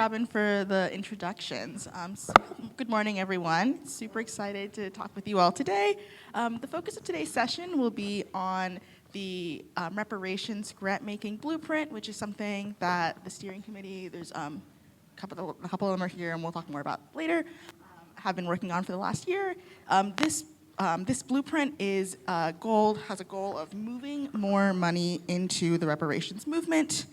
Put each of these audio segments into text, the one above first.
Robin, for the introductions. Good morning, everyone. Super excited to talk with you all today. The focus of today's session will be on the Reparations Grantmaking Blueprint, which is something that the steering committee, there's a couple of them are here and we'll talk more about later, have been working on for the last year. This blueprint has a goal of moving more money into the reparations movement.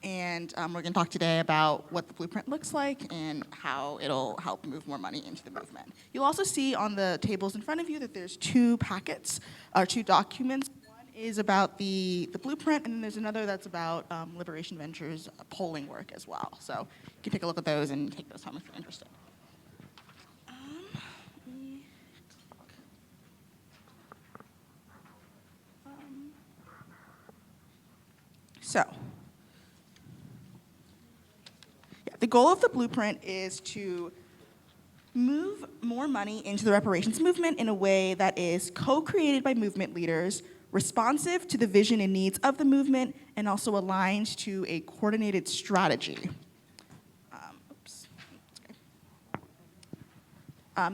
And we're going to talk today about what the blueprint looks like and how it'll help move more money into the movement. You'll also see on the tables in front of you that there's two packets, or two documents. One is about the blueprint, and then there's another that's about Liberation Ventures polling work as well. So you can take a look at those and take those home if you're interested. The goal of the blueprint is to move more money into the reparations movement in a way that is co-created by movement leaders, responsive to the vision and needs of the movement, and also aligned to a coordinated strategy.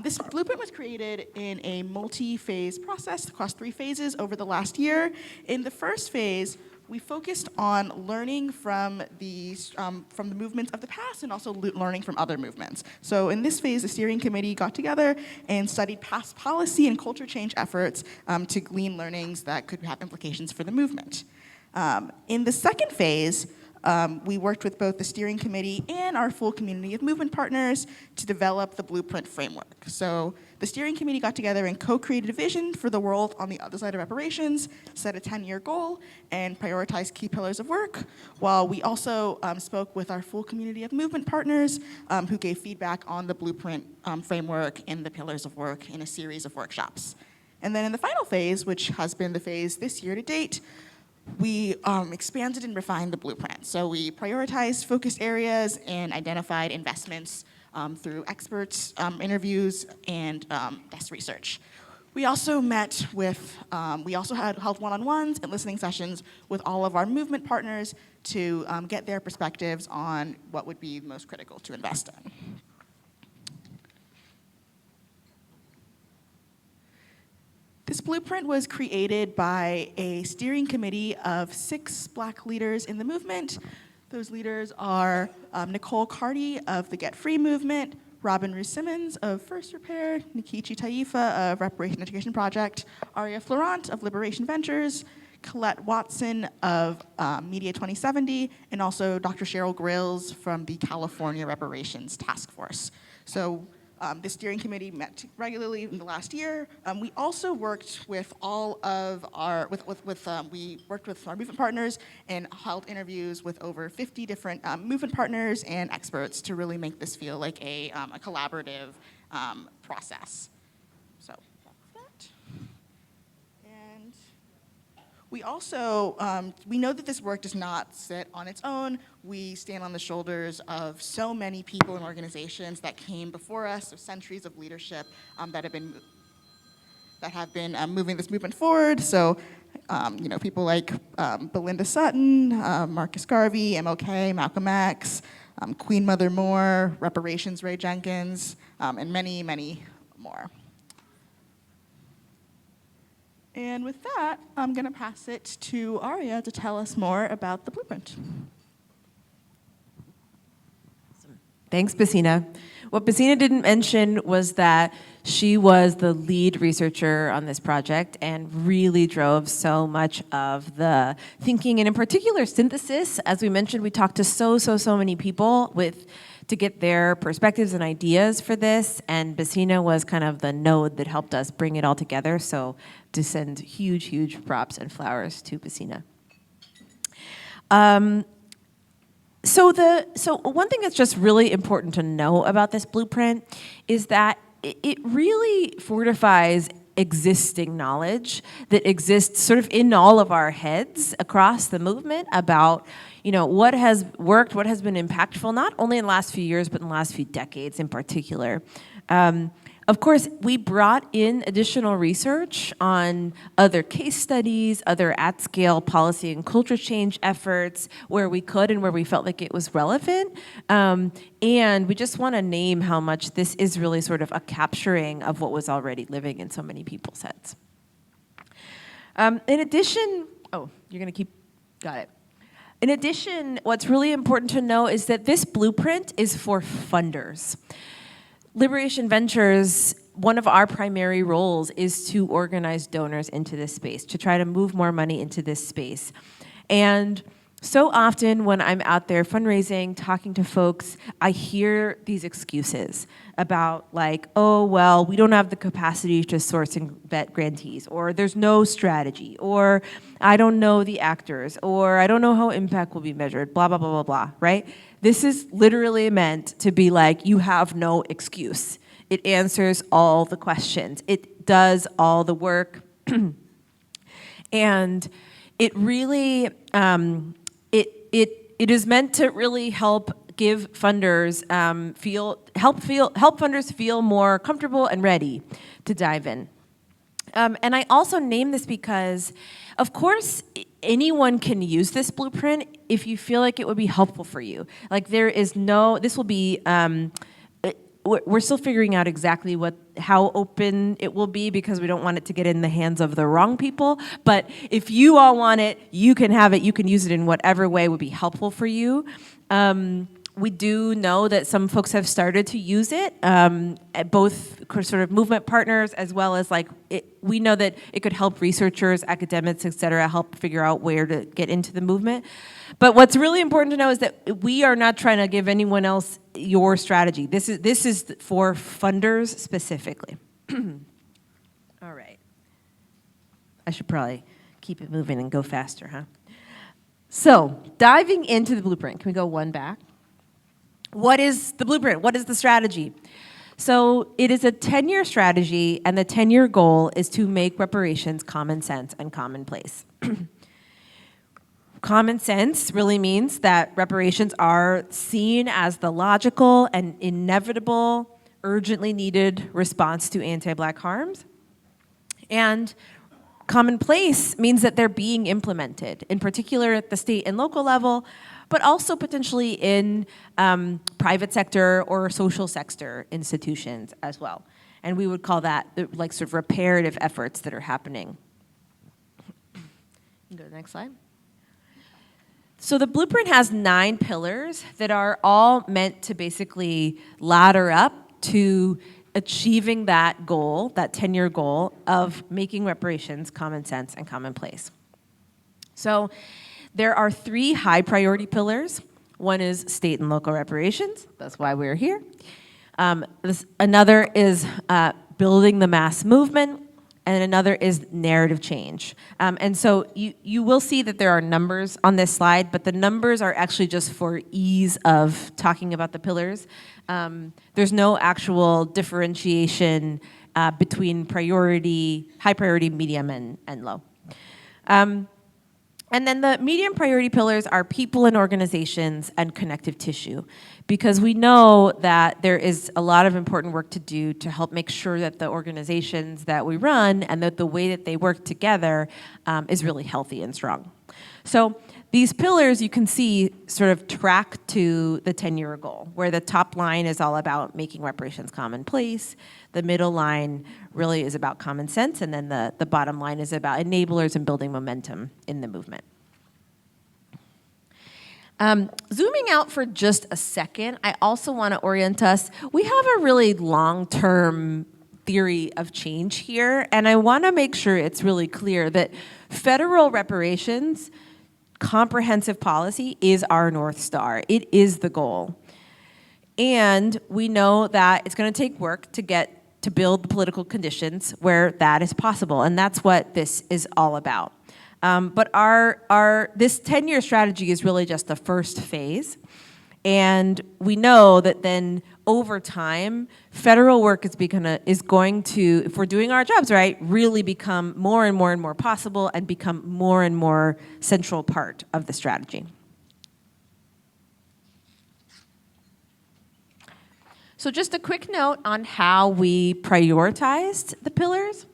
This blueprint was created in a multi-phase process across 3 phases over the last year. In the first phase, we focused on learning from the movements of the past and also learning from other movements. So in this phase, the steering committee got together and studied past policy and culture change efforts to glean learnings that could have implications for the movement. In the second phase, we worked with both the steering committee and our full community of movement partners to develop the blueprint framework. So the steering committee got together and co-created a vision for the world on the other side of reparations, set a 10-year goal, and prioritized key pillars of work, while we also spoke with our full community of movement partners who gave feedback on the blueprint framework and the pillars of work in a series of workshops. And then in the final phase, which has been the phase this year to date, we expanded and refined the blueprint. So we prioritized focused areas and identified investments through experts, interviews, and desk research. We also held one-on-ones and listening sessions with all of our movement partners to get their perspectives on what would be most critical to invest in. This blueprint was created by a steering committee of 6 Black leaders in the movement. Those leaders are Nicole Carty of the Get Free movement, Robin Simmons of First Repair, Nkechi Taifa of Reparations Education Project, Aria Florant of Liberation Ventures, Colette Watson of Media 2070, and also Dr. Cheryl Grills from the California Reparations Task Force. So the steering committee met regularly in the last year. We also worked with all of our, we worked with our movement partners and held interviews with over 50 different movement partners and experts to really make this feel like a collaborative process. So that's that. And we also, we know that this work does not sit on its own. We stand on the shoulders of so many people and organizations that came before us, so centuries of leadership that have been moving this movement forward. So, people like Belinda Sutton, Marcus Garvey, MLK, Malcolm X, Queen Mother Moore, Reparations Ray Jenkins, and many, many more. And with that, I'm going to pass it to Aria to tell us more about the blueprint. Thanks, Becina. What Becina didn't mention was that she was the lead researcher on this project and really drove so much of the thinking, and in particular synthesis. As we mentioned, we talked to so many people to get their perspectives and ideas for this, and Becina was kind of the node that helped us bring it all together. So to send huge props and flowers to Becina. So one thing that's just really important to know about this blueprint is that it really fortifies existing knowledge that exists sort of in all of our heads across the movement about, what has worked, what has been impactful, not only in the last few years, but in the last few decades in particular. Of course, we brought in additional research on other case studies, other at-scale policy and culture change efforts where we could and where we felt like it was relevant. And we just want to name how much this is really sort of a capturing of what was already living in so many people's heads. In addition, oh, you're going to keep, got it. In addition, what's really important to know is that this blueprint is for funders. Liberation Ventures, one of our primary roles is to organize donors into this space, to try to move more money into this space. And so often when I'm out there fundraising, talking to folks, I hear these excuses about like, oh, well, we don't have the capacity to source and vet grantees, or there's no strategy, or I don't know the actors, or I don't know how impact will be measured, blah, blah, blah, blah, blah, right? This is literally meant to be like, you have no excuse. It answers all the questions. It does all the work. And it really, it is meant to really help give funders help funders feel more comfortable and ready to dive in. And I also name this because, of course, anyone can use this blueprint if you feel like it would be helpful for you. Like there is no, this will be, we're still figuring out exactly how open it will be because we don't want it to get in the hands of the wrong people. But if you all want it, you can have it, you can use it in whatever way would be helpful for you. We do know that some folks have started to use it, at both sort of movement partners as well as we know that it could help researchers, academics, et cetera, help figure out where to get into the movement. But what's really important to know is that we are not trying to give anyone else your strategy. This is for funders specifically. All right. I should probably keep it moving and go faster, huh? So diving into the blueprint, can we go one back? What is the blueprint? What is the strategy? So it is a 10-year strategy, and the 10-year goal is to make reparations common sense and commonplace. Common sense really means that reparations are seen as the logical and inevitable, urgently needed response to anti-Black harms. And commonplace means that they're being implemented, in particular at the state and local level, but also potentially in private sector or social sector institutions as well. And we would call that like sort of reparative efforts that are happening. You can go to the next slide. So the blueprint has 9 pillars that are all meant to basically ladder up to achieving that goal, that 10-year goal of making reparations common sense and commonplace. So there are 3 high priority pillars. One is state and local reparations. That's why we're here. Another is building the mass movement, and another is narrative change. And so you will see that there are numbers on this slide, but the numbers are actually just for ease of talking about the pillars. There's no actual differentiation between priority, high priority, medium, and low. And then the medium priority pillars are people and organizations and connective tissue, because we know that there is a lot of important work to do to help make sure that the organizations that we run and that the way that they work together is really healthy and strong. So these pillars you can see sort of track to the 10-year goal, where the top line is all about making reparations commonplace, the middle line really is about common sense, and then the bottom line is about enablers and building momentum in the movement. Zooming out for just a second, I also want to orient us. We have a really long-term theory of change here, and I want to make sure it's really clear that federal reparations, comprehensive policy, is our North Star. It is the goal. And we know that it's going to take work to build the political conditions where that is possible, and that's what this is all about. But this 10-year strategy is really just the first phase, and we know that then over time, federal work is going to, if we're doing our jobs right, really become more and more and more possible and become more and more central part of the strategy. So just a quick note on how we prioritized the pillars.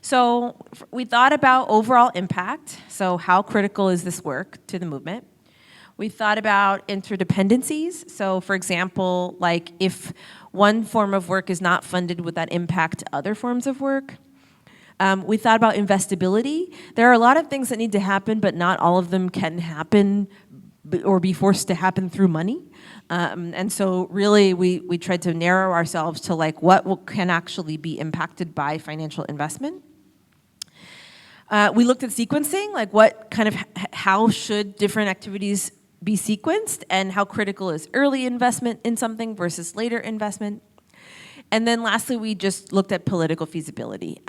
So we thought about overall impact. So how critical is this work to the movement? We thought about interdependencies. So for example, like if one form of work is not funded, would that impact other forms of work? We thought about investability. There are a lot of things that need to happen, but not all of them can happen or be forced to happen through money. And so really we tried to narrow ourselves to like what can actually be impacted by financial investment. We looked at sequencing, like what kind of, how should different activities be sequenced and how critical is early investment in something versus later investment. And then lastly, we just looked at political feasibility.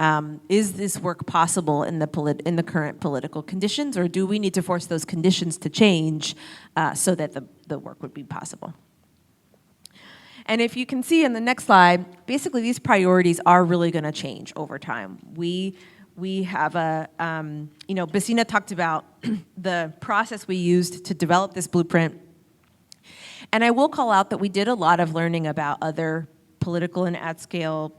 Is this work possible in the current political conditions, or do we need to force those conditions to change so that the work would be possible? And if you can see in the next slide, basically these priorities are really gonna change over time. We have a, Becina talked about the process we used to develop this blueprint. And I will call out that we did a lot of learning about other political and at-scale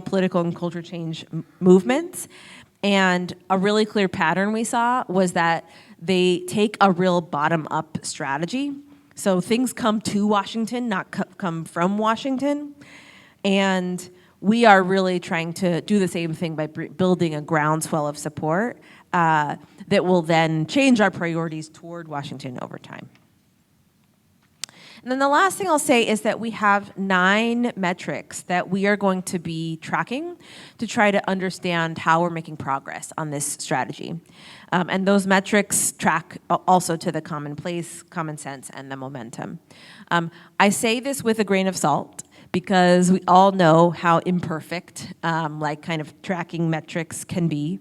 political and culture change movements. And a really clear pattern we saw was that they take a real bottom-up strategy. So things come to Washington, not come from Washington. And we are really trying to do the same thing by building a groundswell of support that will then change our priorities toward Washington over time. And then the last thing I'll say is that we have 9 metrics that we are going to be tracking to try to understand how we're making progress on this strategy. And those metrics track also to the common place, common sense, and the momentum. I say this with a grain of salt because we all know how imperfect like kind of tracking metrics can be.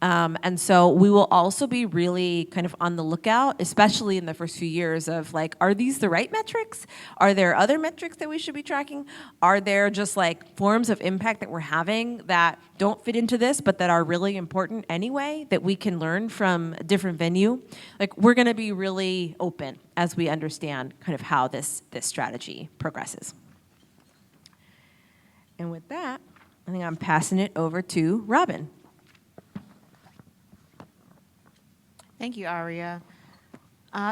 And so we will also be really kind of on the lookout, especially in the first few years of like, are these the right metrics? Are there other metrics that we should be tracking? Are there just like forms of impact that we're having that don't fit into this, but that are really important anyway, that we can learn from a different venue? Like we're gonna be really open as we understand kind of how this strategy progresses. And with that, I think I'm passing it over to Robin. Thank you, Aria.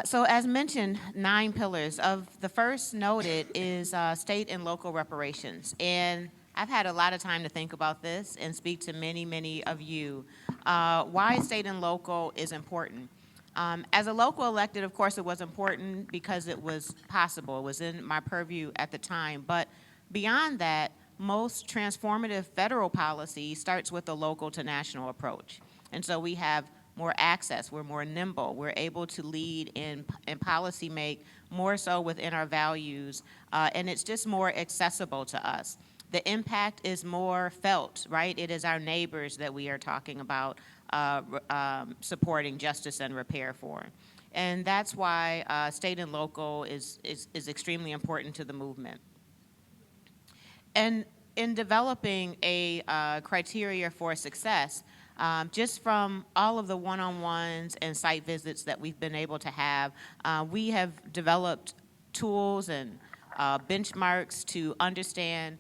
So as mentioned, 9 pillars. Of the first noted is state and local reparations. And I've had a lot of time to think about this and speak to many, many of you. Why state and local is important. As a local elected, of course, it was important because it was possible. It was in my purview at the time. But beyond that, most transformative federal policy starts with a local to national approach. And so we have more access, we're more nimble, we're able to lead in policy make more so within our values, and it's just more accessible to us. The impact is more felt, right? It is our neighbors that we are talking about supporting justice and repair for. And that's why state and local is extremely important to the movement. And in developing a criteria for success, just from all of the one-on-ones and site visits that we've been able to have, we have developed tools and benchmarks to understand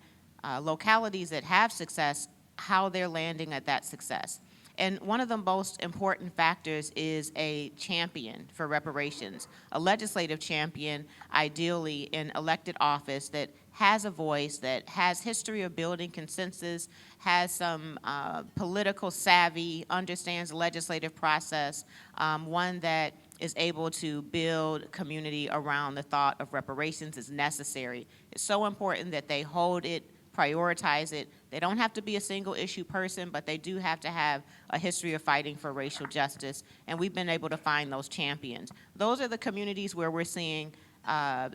localities that have success, how they're landing at that success. And one of the most important factors is a champion for reparations, a legislative champion, ideally in elected office that has a voice, that has history of building consensus, has some political savvy, understands the legislative process, one that is able to build community around the thought of reparations is necessary. It's so important that they hold it, prioritize it. They don't have to be a single issue person, but they do have to have a history of fighting for racial justice, and we've been able to find those champions. Those are the communities where we're seeing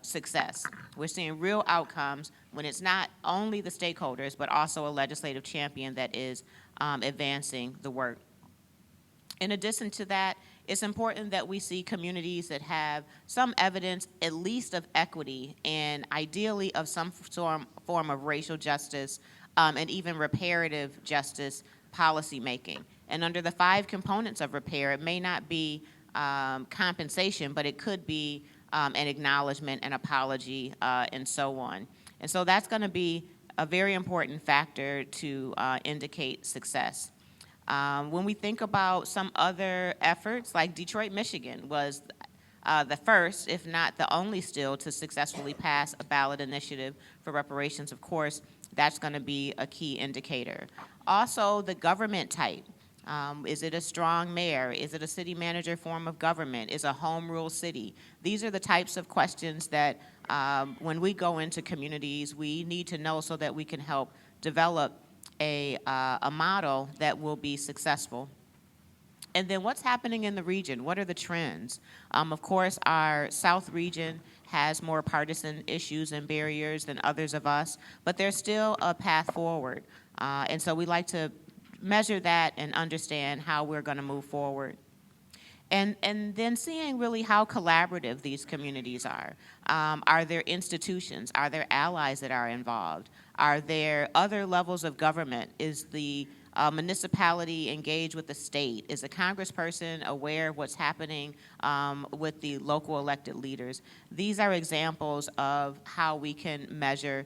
success. We're seeing real outcomes when it's not only the stakeholders, but also a legislative champion that is advancing the work. In addition to that, it's important that we see communities that have some evidence, at least of equity, and ideally of some form of racial justice and even reparative justice policy making. And under the 5 components of repair, it may not be compensation, but it could be an acknowledgement, an apology, and so on. And so that's going to be a very important factor to indicate success. When we think about some other efforts, like Detroit, Michigan was the first, if not the only still, to successfully pass a ballot initiative for reparations. Of course, that's going to be a key indicator. Also, the government type. Is it a strong mayor? Is it a city manager form of government? Is a home rule city? These are the types of questions that when we go into communities, we need to know so that we can help develop a model that will be successful. And then what's happening in the region? What are the trends? Of course, our South region has more partisan issues and barriers than others of us, but there's still a path forward. And so we like to measure that and understand how we're going to move forward. And then seeing really how collaborative these communities are. Are there institutions? Are there allies that are involved? Are there other levels of government? Is the municipality engaged with the state? Is the congressperson aware of what's happening with the local elected leaders? These are examples of how we can measure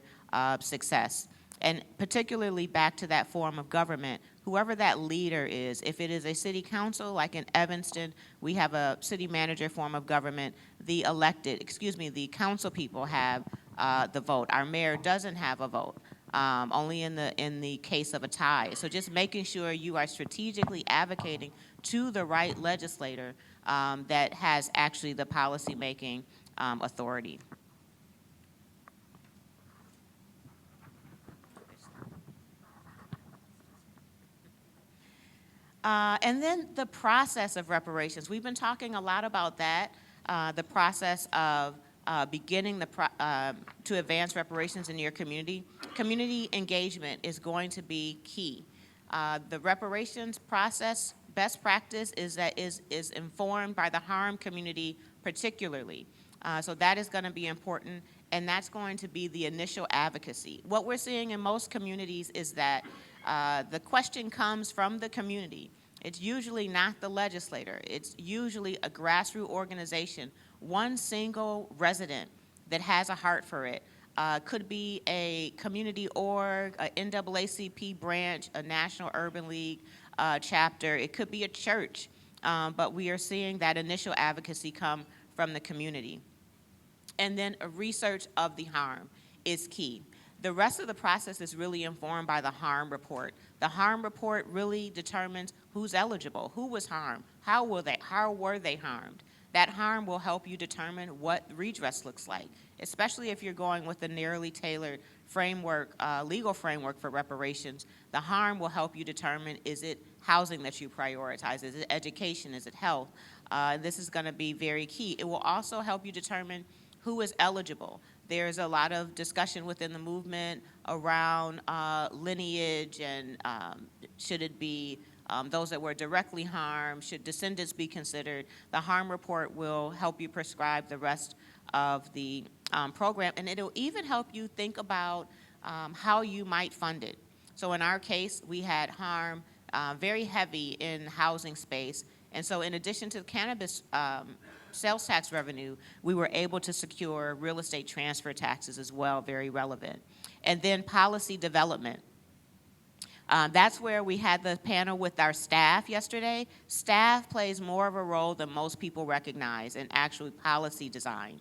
success. And particularly back to that form of government, whoever that leader is, if it is a city council, like in Evanston, we have a city manager form of government, the council people have the vote. Our mayor doesn't have a vote, only in the case of a tie. So just making sure you are strategically advocating to the right legislator that has actually the policy-making authority. And then the process of reparations. We've been talking a lot about that, the process of beginning to advance reparations in your community. Community engagement is going to be key. The reparations process, best practice is informed by the harmed community particularly. So that is going to be important, and that's going to be the initial advocacy. What we're seeing in most communities is that the question comes from the community. It's usually not the legislator. It's usually a grassroots organization, one single resident that has a heart for it. Could be a community org, a NAACP branch, a National Urban League chapter. It could be a church, but we are seeing that initial advocacy come from the community. And then a research of the harm is key. The rest of the process is really informed by the harm report. The harm report really determines who's eligible, who was harmed, how were they harmed. That harm will help you determine what redress looks like, especially if you're going with a narrowly tailored framework, legal framework for reparations. The harm will help you determine, is it housing that you prioritize, is it education, is it health? This is going to be very key. It will also help you determine who is eligible. There's a lot of discussion within the movement around lineage and should it be those that were directly harmed, should descendants be considered. The harm report will help you prescribe the rest of the program, and it'll even help you think about how you might fund it. So in our case, we had harm very heavy in housing space, and so in addition to cannabis sales tax revenue, we were able to secure real estate transfer taxes as well, very relevant. And then policy development. That's where we had the panel with our staff yesterday. Staff plays more of a role than most people recognize in actual policy design.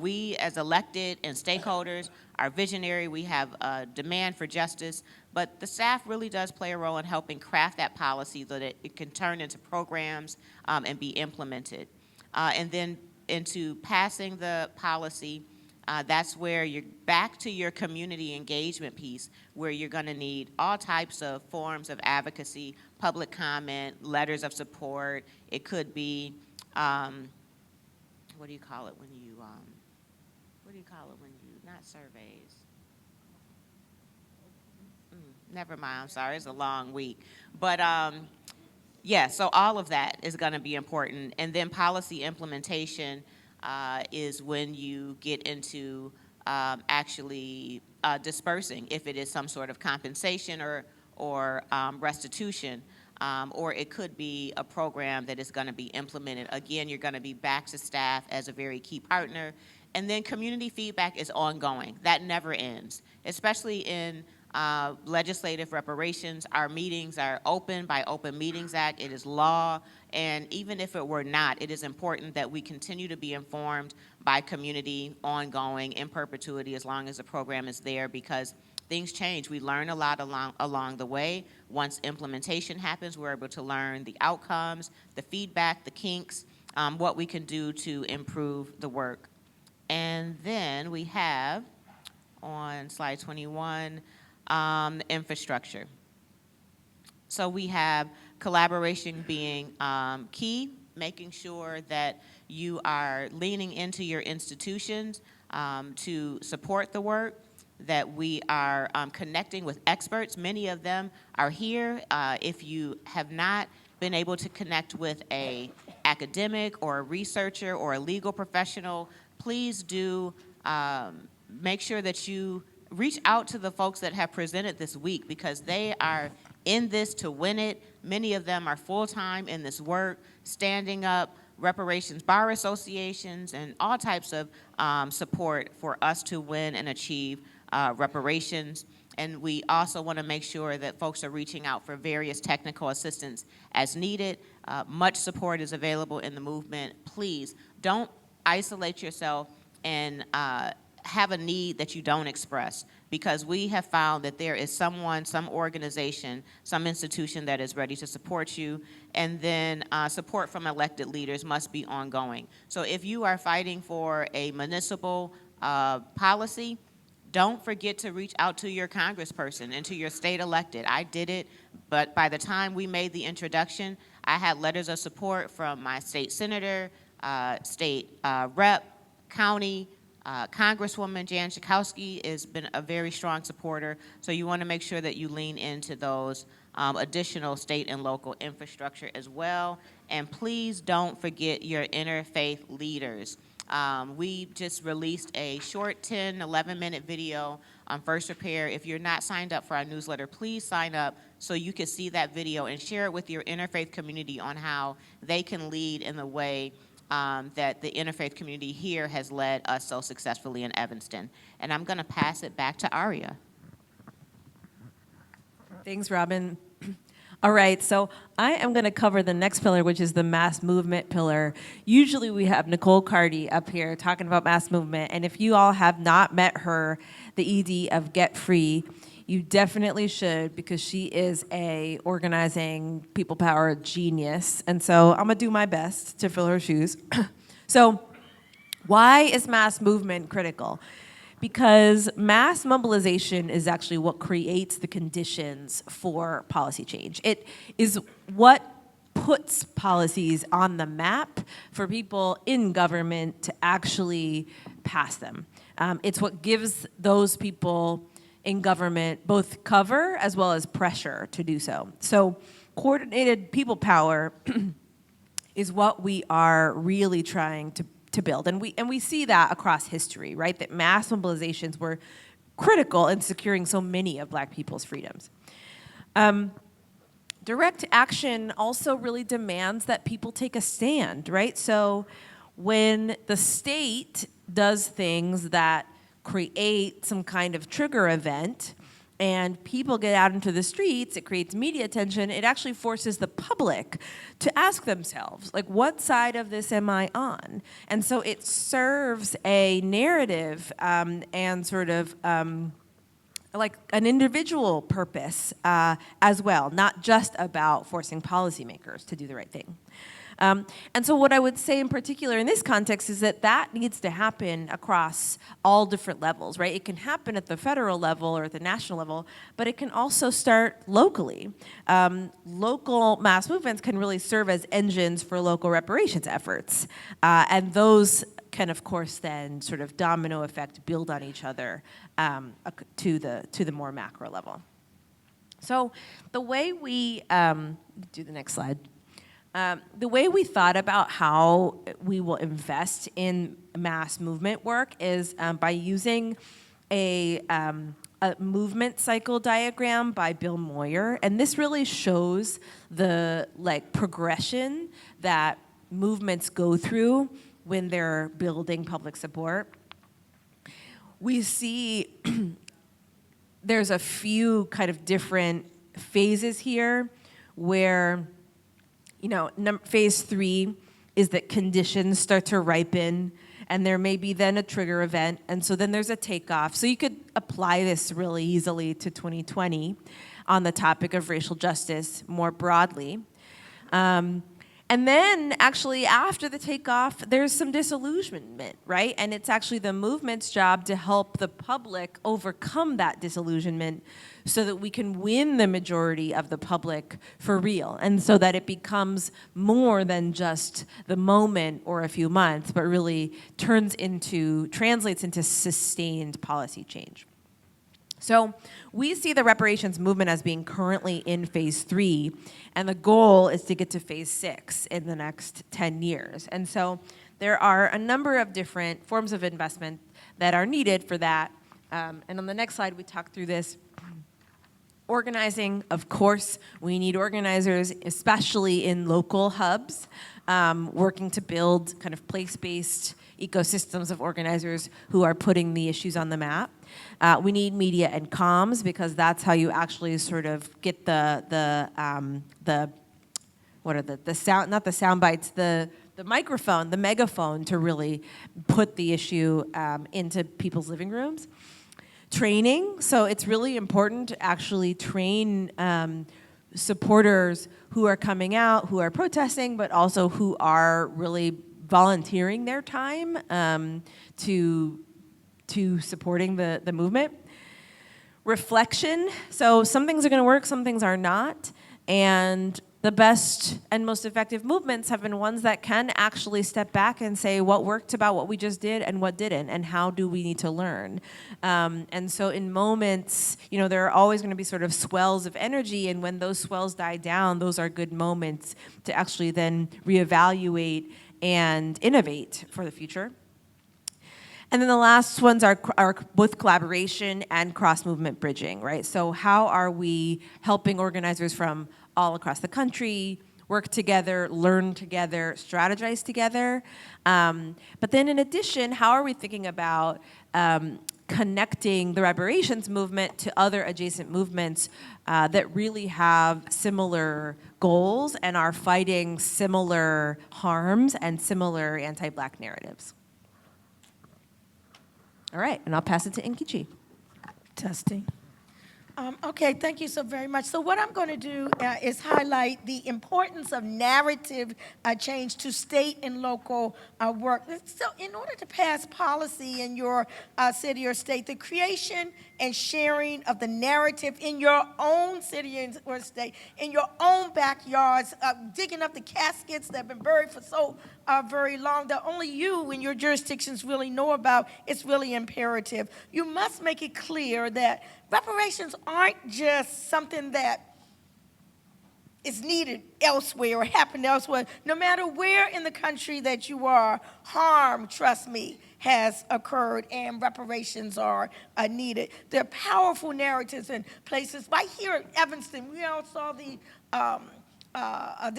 We as elected and stakeholders are visionary. We have a demand for justice, but the staff really does play a role in helping craft that policy so that it can turn into programs and be implemented. And then into passing the policy, that's where you're back to your community engagement piece, where you're going to need all types of forms of advocacy, public comment, letters of support. It could be, what do you call it when you, not surveys. Never mind, I'm sorry, it's a long week. But yeah, so all of that is going to be important. And then policy implementation is when you get into actually dispersing, if it is some sort of compensation or restitution, or it could be a program that is going to be implemented. Again, you're going to be back to staff as a very key partner, And then community feedback is ongoing. That never ends, especially in legislative reparations. Our meetings are open by Open Meetings Act. It is law. And even if it were not, it is important that we continue to be informed by community ongoing in perpetuity as long as the program is there, because things change. We learn a lot along the way. Once implementation happens, we're able to learn the outcomes, the feedback, the kinks, what we can do to improve the work. And then we have, on slide 21, infrastructure. So we have collaboration being key, making sure that you are leaning into your institutions to support the work, that we are connecting with experts. Many of them are here. If you have not been able to connect with a academic or a researcher or a legal professional, please do make sure that you reach out to the folks that have presented this week, because they are in this to win it. Many of them are full-time in this work, standing up reparations bar associations and all types of support for us to win and achieve reparations. And we also want to make sure that folks are reaching out for various technical assistance as needed. Much support is available in the movement. Please don't isolate yourself and have a need that you don't express, because we have found that there is someone, some organization, some institution that is ready to support you, and then support from elected leaders must be ongoing. So if you are fighting for a municipal policy, don't forget to reach out to your congressperson and to your state elected. I did it, but by the time we made the introduction, I had letters of support from my state senator, state rep, county, Congresswoman Jan Schakowsky has been a very strong supporter, so you want to make sure that you lean into those additional state and local infrastructure as well. And please don't forget your interfaith leaders. We just released a short 10, 11-minute video on First Repair. If you're not signed up for our newsletter, please sign up so you can see that video and share it with your interfaith community on how they can lead in the way that the interfaith community here has led us so successfully in Evanston. And I'm going to pass it back to Aria. Thanks, Robin. All right, so I am going to cover the next pillar, which is the mass movement pillar. Usually we have Nicole Carty up here talking about mass movement, and if you all have not met her, the ED of Get Free, you definitely should, because she is a organizing people power genius. And so I'm gonna do my best to fill her shoes. So why is mass movement critical? Because mass mobilization is actually what creates the conditions for policy change. It is what puts policies on the map for people in government to actually pass them. It's what gives those people in government both cover as well as pressure to do so. So coordinated people power is what we are really trying to build. And we see that across history, right? That mass mobilizations were critical in securing so many of Black people's freedoms. Direct action also really demands that people take a stand, right? So when the state does things that create some kind of trigger event and people get out into the streets, it creates media attention, it actually forces the public to ask themselves, like, what side of this am I on? And so it serves a narrative and sort of like an individual purpose as well, not just about forcing policymakers to do the right thing. And so what I would say in particular in this context is that that needs to happen across all different levels, right? It can happen at the federal level or at the national level, but it can also start locally. Local mass movements can really serve as engines for local reparations efforts. And those can, of course, then sort of domino effect build on each other to the more macro level. So the way we, do the next slide. The way we thought about how we will invest in mass movement work is by using a movement cycle diagram by Bill Moyer, and this really shows the progression that movements go through when they're building public support. we see there's a few kind of different phases here where, phase 3 is that conditions start to ripen, and there may be then a trigger event, and so then there's a takeoff. So you could apply this really easily to 2020 on the topic of racial justice more broadly. And then actually after the takeoff, there's some disillusionment, right? And it's actually the movement's job to help the public overcome that disillusionment so that we can win the majority of the public for real. And so that it becomes more than just the moment or a few months, but really translates into sustained policy change. So we see the reparations movement as being currently in phase 3, and the goal is to get to phase 6 in the next 10 years. And so there are a number of different forms of investment that are needed for that. And on the next slide, we talk through this. Organizing, of course, we need organizers, especially in local hubs, working to build kind of place-based ecosystems of organizers who are putting the issues on the map. We need media and comms because that's how you actually sort of get the sound, not the sound bites, the microphone, the megaphone to really put the issue into people's living rooms. Training, so it's really important to actually train supporters who are coming out, who are protesting, but also who are really volunteering their time to supporting the movement. Reflection, so some things are gonna work, some things are not, and the best and most effective movements have been ones that can actually step back and say what worked about what we just did and what didn't, and how do we need to learn. And so in moments, there are always gonna be sort of swells of energy, and when those swells die down, those are good moments to actually then reevaluate and innovate for the future. And then the last ones are both collaboration and cross-movement bridging, right? So how are we helping organizers from all across the country work together, learn together, strategize together? But then in addition, how are we thinking about connecting the reparations movement to other adjacent movements that really have similar goals and are fighting similar harms and similar anti-Black narratives? All right, and I'll pass it to Nkechi. Testing. Okay, thank you so very much. So what I'm going to do is highlight the importance of narrative change to state and local work. So in order to pass policy in your city or state, the creation and sharing of the narrative in your own city or state, in your own backyards, digging up the caskets that have been buried for so very long that only you and your jurisdictions really know about, it's really imperative. You must make it clear that reparations aren't just something that is needed elsewhere or happened elsewhere. No matter where in the country that you are, harm, trust me, has occurred and reparations are needed. There are powerful narratives in places. Right here in Evanston, we all saw the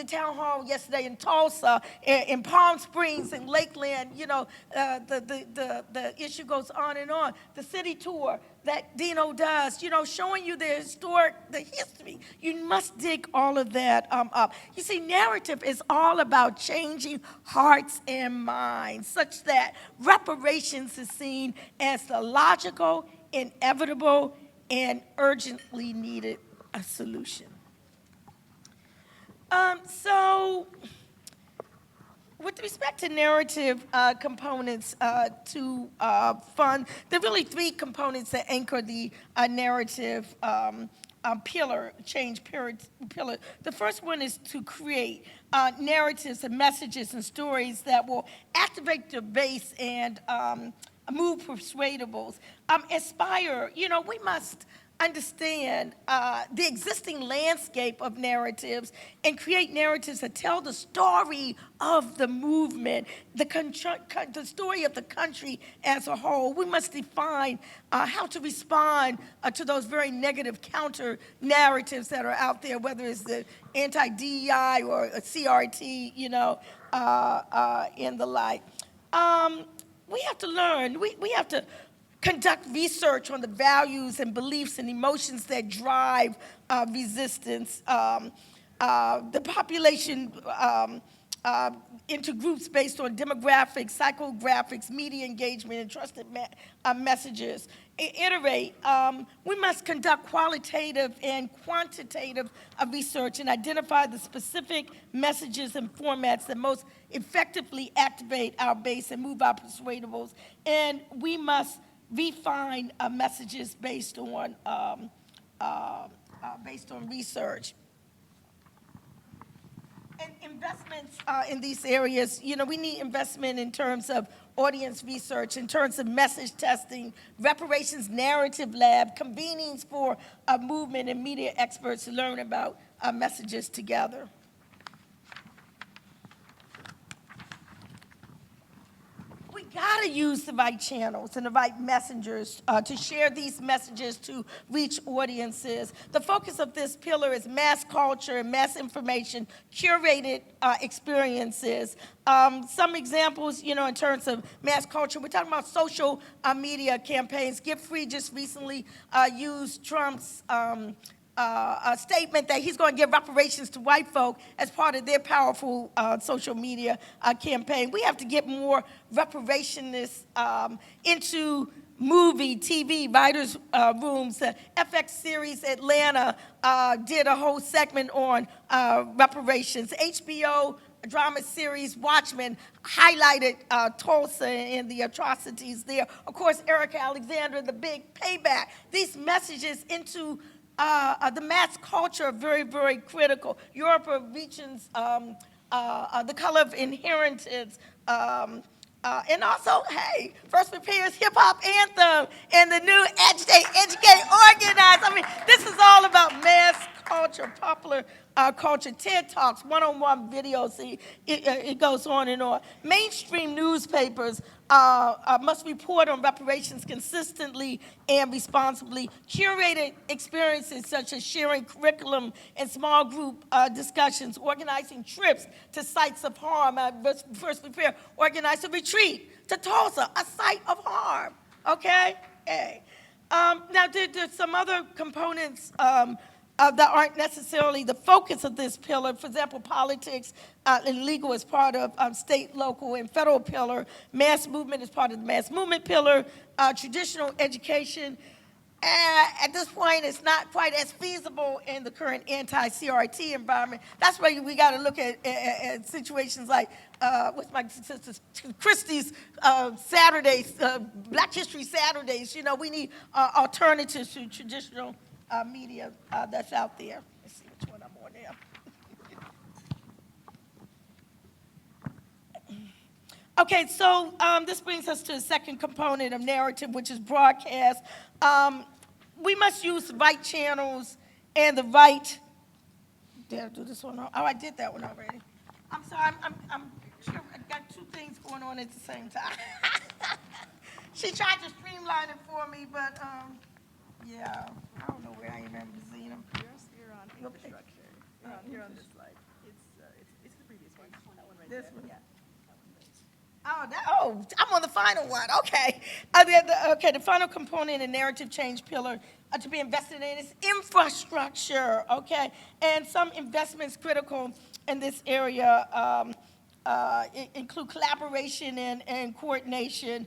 town hall yesterday in Tulsa, in Palm Springs, in Lakeland. The issue goes on and on. The city tour that Dino does, showing you the history. You must dig all of that up. You see, narrative is all about changing hearts and minds such that reparations is seen as the logical, inevitable, and urgently needed solution. So, with respect to narrative components to fund, there are really three components that anchor the narrative pillar. The first one is to create narratives and messages and stories that will activate the base and move persuadables. Inspire, we must understand the existing landscape of narratives and create narratives that tell the story of the movement, the story of the country as a whole. We must define how to respond to those very negative counter narratives that are out there, whether it's the anti-DEI or a CRT, and the like. We have to learn. We have to conduct research on the values and beliefs and emotions that drive resistance. The population into groups based on demographics, psychographics, media engagement, and trusted messages. Iterate. We must conduct qualitative and quantitative research and identify the specific messages and formats that most effectively activate our base and move our persuadables. And we must refine messages based on research. And investments in these areas, we need investment in terms of audience research, in terms of message testing, reparations narrative lab, convenings for movement and media experts to learn about messages together. We gotta use the right channels and the right messengers to share these messages to reach audiences. The focus of this pillar is mass culture and mass information, curated experiences. Some examples, in terms of mass culture, we're talking about social media campaigns. Give Free just recently used Trump's a statement that he's going to give reparations to white folk as part of their powerful social media campaign. We have to get more reparationists into movie, TV, writers' rooms. FX series Atlanta did a whole segment on reparations. HBO drama series Watchmen highlighted Tulsa and the atrocities there. Of course, Erica Alexander, The Big Payback. These messages into the mass culture are very, very critical. Reparations, The Color of Inheritance, and also, hey, First Prepared's hip hop anthem and the new Agitate, Educate, Organize. I mean, this is all about mass culture, popular culture, TED Talks, one-on-one videos, it goes on and on. Mainstream newspapers must report on reparations consistently and responsibly. Curated experiences such as sharing curriculum and small group discussions, organizing trips to sites of harm. First Prepare organized a retreat to Tulsa, a site of harm, okay? Hey. Now, there's some other components that aren't necessarily the focus of this pillar. For example, politics and legal is part of state, local, and federal pillar. Mass movement is part of the mass movement pillar. Traditional education, at this point, it's not quite as feasible in the current anti-CRT environment. That's why we got to look at situations like what's my sister Christie's Saturdays, Black History Saturdays. We need alternatives to traditional media that's out there. Let's see which one I'm on there. Okay, so this brings us to the second component of narrative, which is broadcast. We must use the right channels and the right. Did I do this one? Oh, I did that one already. I'm sorry. I'm sure I got two things going on at the same time. She tried to streamline it for me, but yeah, I don't know where I am, Becina. You're on infrastructure. You're on this slide. It's the previous one. That one right This there. one? Yeah. I'm on the final one. Okay. The final component in narrative change pillar to be invested in is infrastructure. Okay, and some investments critical in this area include collaboration and coordination,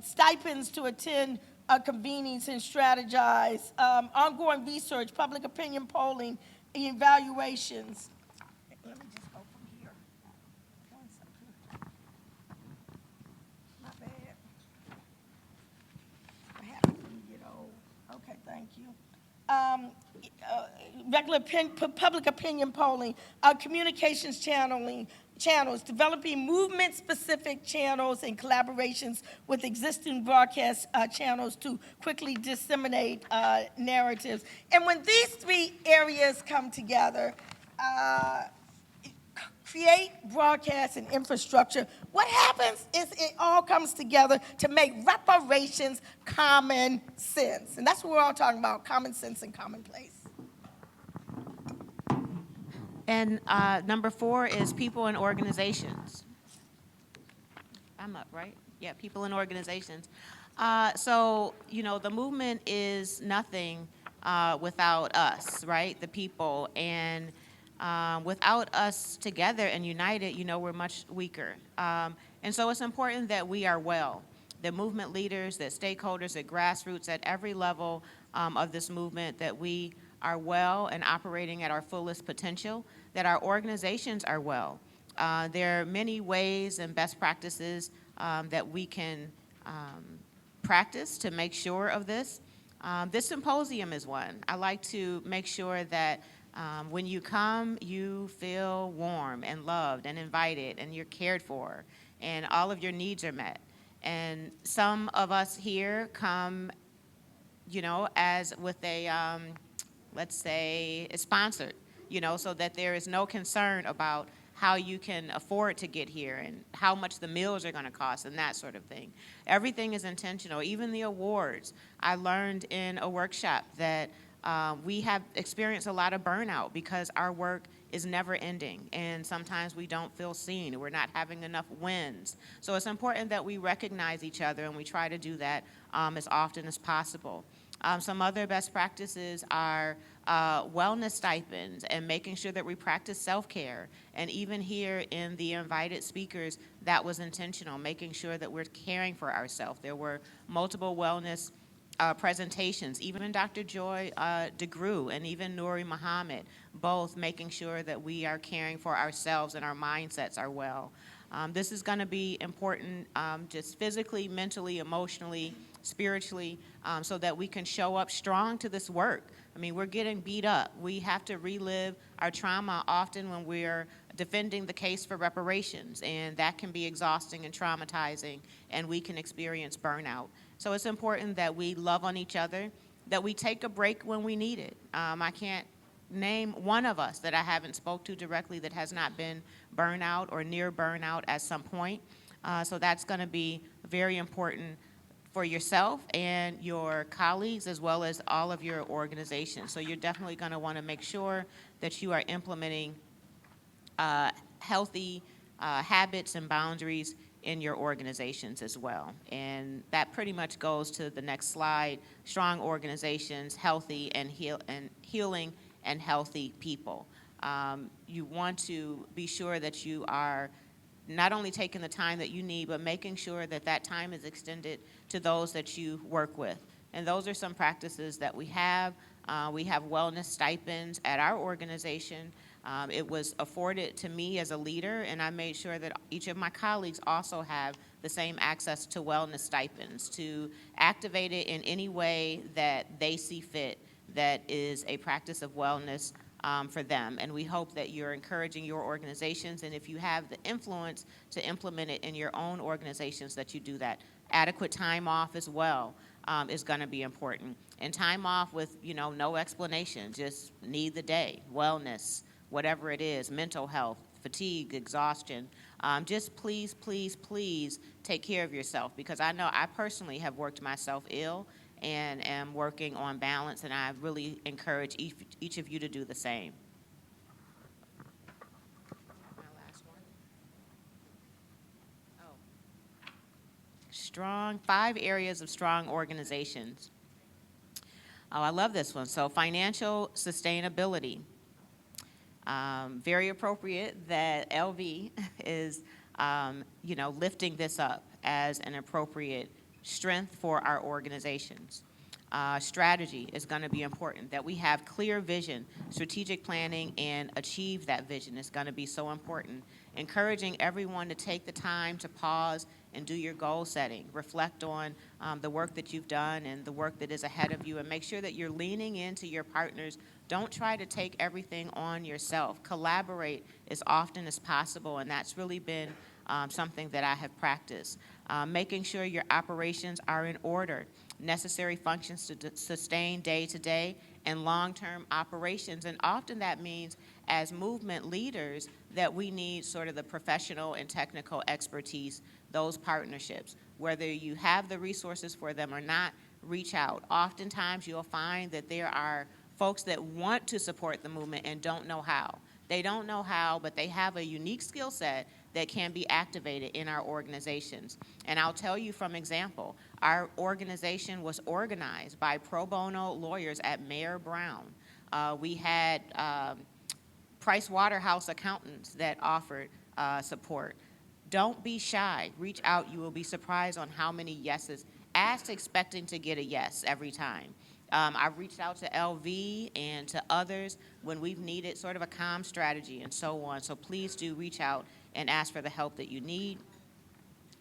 stipends to attend convenings and strategize, ongoing research, public opinion polling, evaluations. Let me just go from here. One second. Not bad. What happens when you get old? Okay, thank you. Public opinion polling, communications channels, developing movement-specific channels and collaborations with existing broadcast channels to quickly disseminate narratives. And when these three areas come together, create, broadcast, and infrastructure, what happens is it all comes together to make reparations common sense. And that's what we're all talking about, common sense and commonplace. And number 4 is people and organizations. I'm up, right? Yeah, people and organizations. So, the movement is nothing without us, right? The people. And without us together and united, we're much weaker. And so it's important that we are well. The movement leaders, the stakeholders, the grassroots at every level of this movement, that we are well and operating at our fullest potential, that our organizations are well. There are many ways and best practices that we can practice to make sure of this. This symposium is one. I like to make sure that when you come, you feel warm and loved and invited and you're cared for and all of your needs are met. And some of us here come, as with a, let's say, is sponsored, so that there is no concern about how you can afford to get here and how much the meals are going to cost and that sort of thing. Everything is intentional, even the awards. I learned in a workshop that we have experienced a lot of burnout because our work is never ending, and sometimes we don't feel seen, we're not having enough wins. So it's important that we recognize each other, and we try to do that as often as possible. Some other best practices are wellness stipends and making sure that we practice self-care. And even here in the invited speakers, that was intentional, making sure that we're caring for ourselves. There were multiple wellness presentations, even Dr. Joy DeGrew and even Nouri Muhammad, both making sure that we are caring for ourselves and our mindsets are well. This is going to be important just physically, mentally, emotionally, spiritually, so that we can show up strong to this work. I mean, we're getting beat up. We have to relive our trauma often when we're defending the case for reparations, and that can be exhausting and traumatizing, and we can experience burnout. So it's important that we love on each other, that we take a break when we need it. I can't name one of us that I haven't spoke to directly that has not been burnout or near burnout at some point. So that's going to be very important for yourself and your colleagues, as well as all of your organizations. So you're definitely going to want to make sure that you are implementing healthy habits and boundaries in your organizations as well. And that pretty much goes to the next slide: strong organizations, healthy and healing and healthy people. You want to be sure that you are not only taking the time that you need, but making sure that that time is extended to those that you work with. And those are some practices that we have. We have wellness stipends at our organization. It was afforded to me as a leader, and I made sure that each of my colleagues also have the same access to wellness stipends, to activate it in any way that they see fit that is a practice of wellness for them. And we hope that you're encouraging your organizations, and if you have the influence to implement it in your own organizations, that you do that. Adequate time off as well is going to be important. And time off with, no explanation, just need the day, wellness, whatever it is, mental health, fatigue, exhaustion. Just please, please, please take care of yourself, because I know I personally have worked myself ill and am working on balance, and I really encourage each of you to do the same. My last one. Oh. 5 areas of strong organizations. Oh, I love this one. So financial sustainability. Very appropriate that LV is, lifting this up as an appropriate strength for our organizations. Strategy is going to be important, that we have clear vision, strategic planning, and achieve that vision is going to be so important. Encouraging everyone to take the time to pause and do your goal setting, reflect on the work that you've done and the work that is ahead of you, and make sure that you're leaning into your partners. Don't try to take everything on yourself. Collaborate as often as possible, and that's really been something that I have practiced. Making sure your operations are in order, necessary functions to sustain day-to-day and long-term operations. And often that means, as movement leaders, that we need sort of the professional and technical expertise, those partnerships. Whether you have the resources for them or not, reach out. Oftentimes you'll find that there are folks that want to support the movement and don't know how. They don't know how, but they have a unique skill set that can be activated in our organizations. And I'll tell you from example, our organization was organized by pro bono lawyers at Mayor Brown. We had Price Waterhouse accountants that offered support. Don't be shy. Reach out. You will be surprised on how many yeses. Ask expecting to get a yes every time. I've reached out to LV and to others when we've needed sort of a comm strategy and so on. So please do reach out and ask for the help that you need.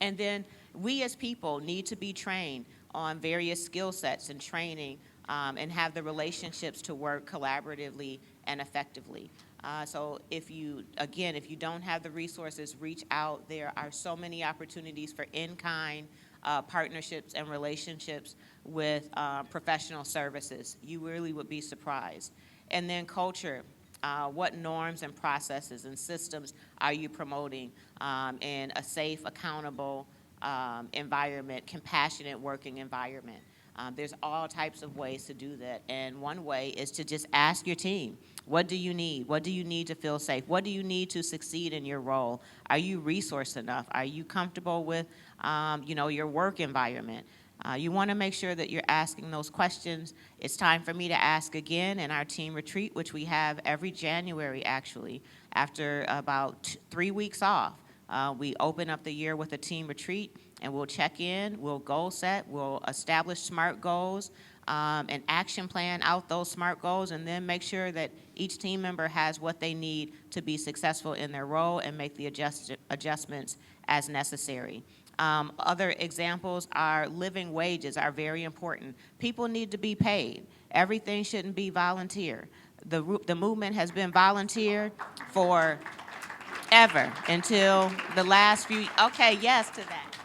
And then we as people need to be trained on various skill sets and training and have the relationships to work collaboratively and effectively. So if you don't have the resources, reach out. There are so many opportunities for in-kind partnerships and relationships with professional services. You really would be surprised. And then culture. What norms and processes and systems are you promoting in a safe, accountable environment, compassionate working environment? There's all types of ways to do that. And one way is to just ask your team, what do you need? What do you need to feel safe? What do you need to succeed in your role? Are you resourced enough? Are you comfortable with your work environment? You want to make sure that you're asking those questions. It's time for me to ask again in our team retreat, which we have every January, actually, after about 3 weeks off. We open up the year with a team retreat, and we'll check in, we'll goal set, we'll establish SMART goals, and action plan out those SMART goals, and then make sure that each team member has what they need to be successful in their role and make the adjustments as necessary. Other examples are living wages are very important. People need to be paid. Everything shouldn't be volunteer. The movement has been volunteer for ever until the last few, okay, yes to that,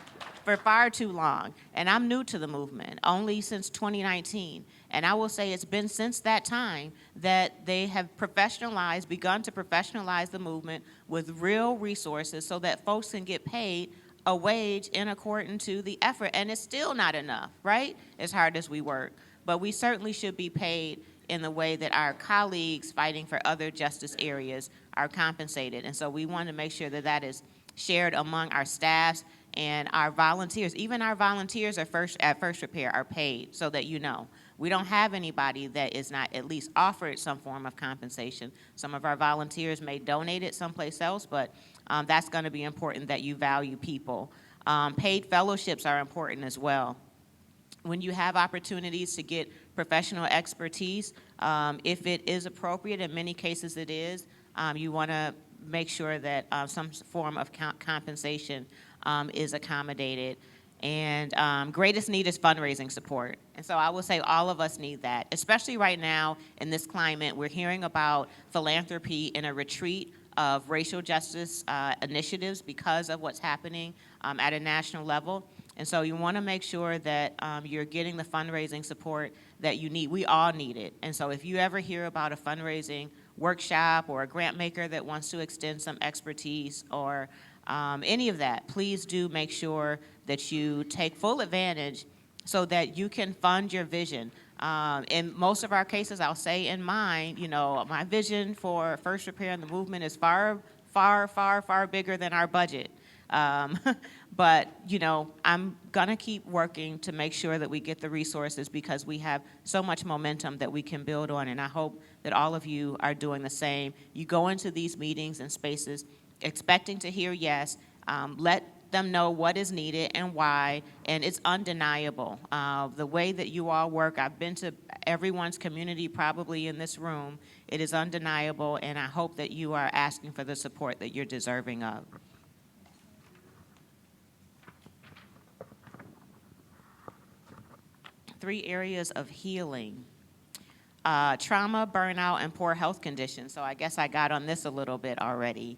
for far too long. And I'm new to the movement, only since 2019. And I will say it's been since that time that they have begun to professionalize the movement with real resources so that folks can get paid a wage in accordance to the effort. And it's still not enough, right? As hard as we work. But we certainly should be paid in the way that our colleagues fighting for other justice areas are compensated. And so we want to make sure that that is shared among our staffs and our volunteers. Even our volunteers at First Repair are paid, so that you know. We don't have anybody that is not at least offered some form of compensation. Some of our volunteers may donate it someplace else, but that's going to be important that you value people. Paid fellowships are important as well. When you have opportunities to get professional expertise, if it is appropriate, in many cases it is, you want to make sure that some form of compensation is accommodated. And greatest need is fundraising support. And so I will say all of us need that, especially right now in this climate. We're hearing about philanthropy in a retreat of racial justice initiatives because of what's happening at a national level. And so you want to make sure that you're getting the fundraising support that you need. We all need it. And so if you ever hear about a fundraising workshop or a grant maker that wants to extend some expertise or any of that, please do make sure that you take full advantage so that you can fund your vision. In most of our cases, I'll say in mine, my vision for First Repair and the movement is far, far, far, far bigger than our budget. But, I'm going to keep working to make sure that we get the resources because we have so much momentum that we can build on, and I hope that all of you are doing the same. You go into these meetings and spaces expecting to hear yes, let them know what is needed and why, and it's undeniable. The way that you all work, I've been to everyone's community probably in this room. It is undeniable, and I hope that you are asking for the support that you're deserving of. Three areas of healing. Trauma, burnout, and poor health conditions. So I guess I got on this a little bit already.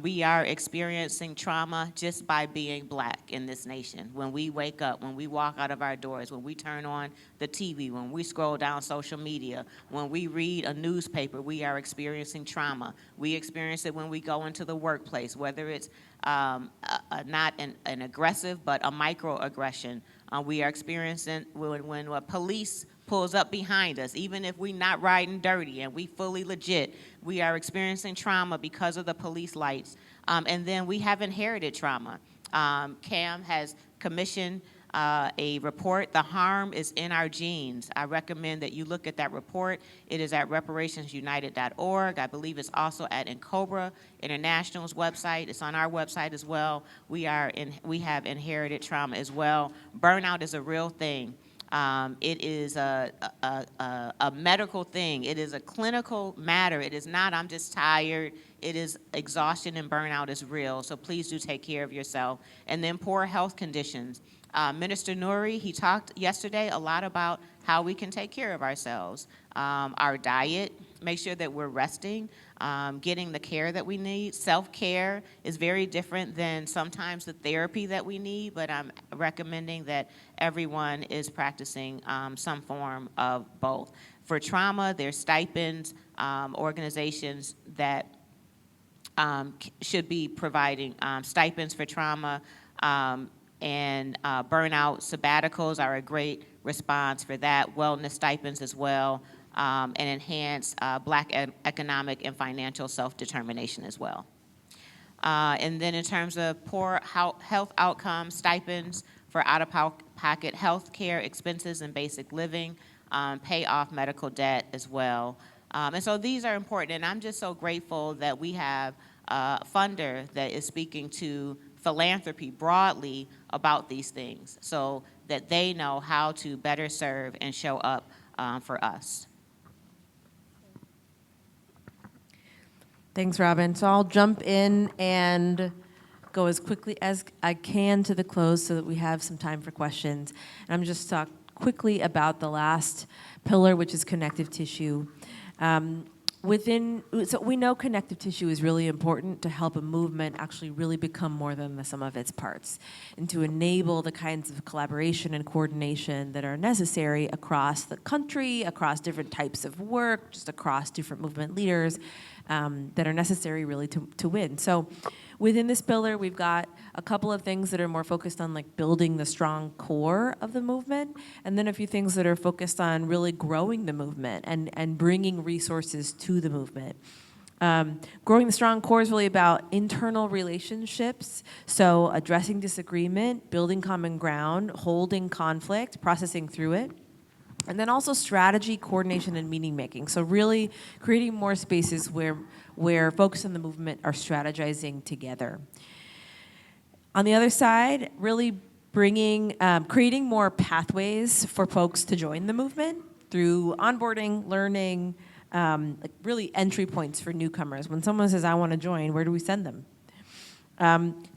We are experiencing trauma just by being Black in this nation. When we wake up, when we walk out of our doors, when we turn on the TV, when we scroll down social media, when we read a newspaper, we are experiencing trauma. We experience it when we go into the workplace, whether it's not an aggressive but a microaggression. We are experiencing when police pulls up behind us, even if we're not riding dirty and we fully legit, we are experiencing trauma because of the police lights. And then we have inherited trauma. CAM has commissioned a report, The Harm is in Our Genes. I recommend that you look at that report. It is at reparationsunited.org. I believe it's also at NCOBRA International's website. It's on our website as well. We have inherited trauma as well. Burnout is a real thing. It is a medical thing. It is a clinical matter. It is not, I'm just tired. It is exhaustion and burnout is real. So please do take care of yourself. And then poor health conditions. Minister Nuri, he talked yesterday a lot about how we can take care of ourselves. Our diet, make sure that we're resting, getting the care that we need. Self-care is very different than sometimes the therapy that we need, but I'm recommending that everyone is practicing some form of both. For trauma, there's stipends, organizations that should be providing stipends for trauma, and burnout sabbaticals are a great response for that. Wellness stipends as well, and enhance Black economic and financial self-determination as well. And then in terms of poor health outcomes, stipends for out-of-pocket health care expenses and basic living, pay off medical debt as well. And so these are important, and I'm just so grateful that we have a funder that is speaking to philanthropy broadly about these things so that they know how to better serve and show up for us. Thanks, Robin. So I'll jump in and go as quickly as I can to the close so that we have some time for questions. And I'm just talk quickly about the last pillar, which is connective tissue. So we know connective tissue is really important to help a movement actually really become more than the sum of its parts, and to enable the kinds of collaboration and coordination that are necessary across the country, across different types of work, just across different movement leaders that are necessary really to win. So within this pillar, we've got a couple of things that are more focused on like building the strong core of the movement, and then a few things that are focused on really growing the movement and bringing resources to the movement. Growing the strong core is really about internal relationships, so addressing disagreement, building common ground, holding conflict, processing through it. And then also strategy, coordination, and meaning making. So really creating more spaces where folks in the movement are strategizing together. On the other side, really creating more pathways for folks to join the movement through onboarding, learning, like really entry points for newcomers. When someone says, I want to join, where do we send them?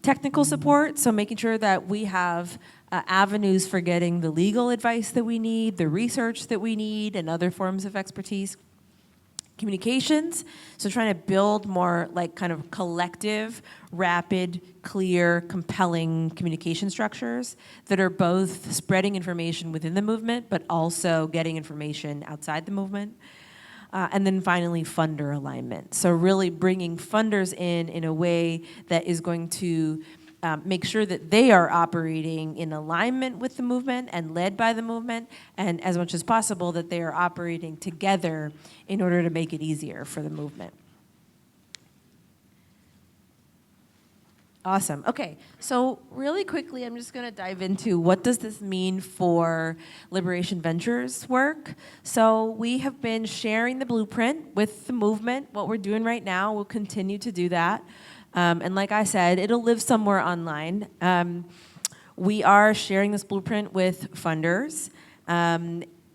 Technical support, so making sure that we have avenues for getting the legal advice that we need, the research that we need, and other forms of expertise. Communications, so trying to build more like kind of collective, rapid, clear, compelling communication structures that are both spreading information within the movement, but also getting information outside the movement. And then finally, funder alignment. So really bringing funders in a way that is going to make sure that they are operating in alignment with the movement and led by the movement, and as much as possible that they are operating together in order to make it easier for the movement. Awesome. Okay, so really quickly, I'm just going to dive into what does this mean for Liberation Ventures work. So we have been sharing the blueprint with the movement. What we're doing right now, we'll continue to do that. And like I said, it'll live somewhere online. We are sharing this blueprint with funders.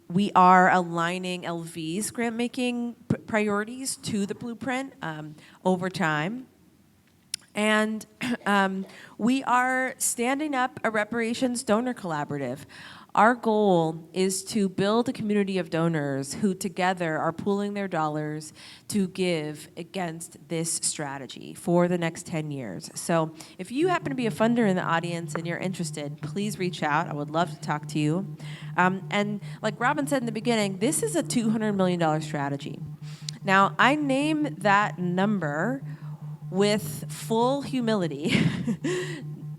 We are aligning LV's grant-making priorities to the blueprint over time. And we are standing up a reparations donor collaborative. Our goal is to build a community of donors who together are pooling their dollars to give against this strategy for the next 10 years. So if you happen to be a funder in the audience and you're interested, please reach out. I would love to talk to you. And like Robin said in the beginning, this is a $200 million strategy. Now, I name that number with full humility.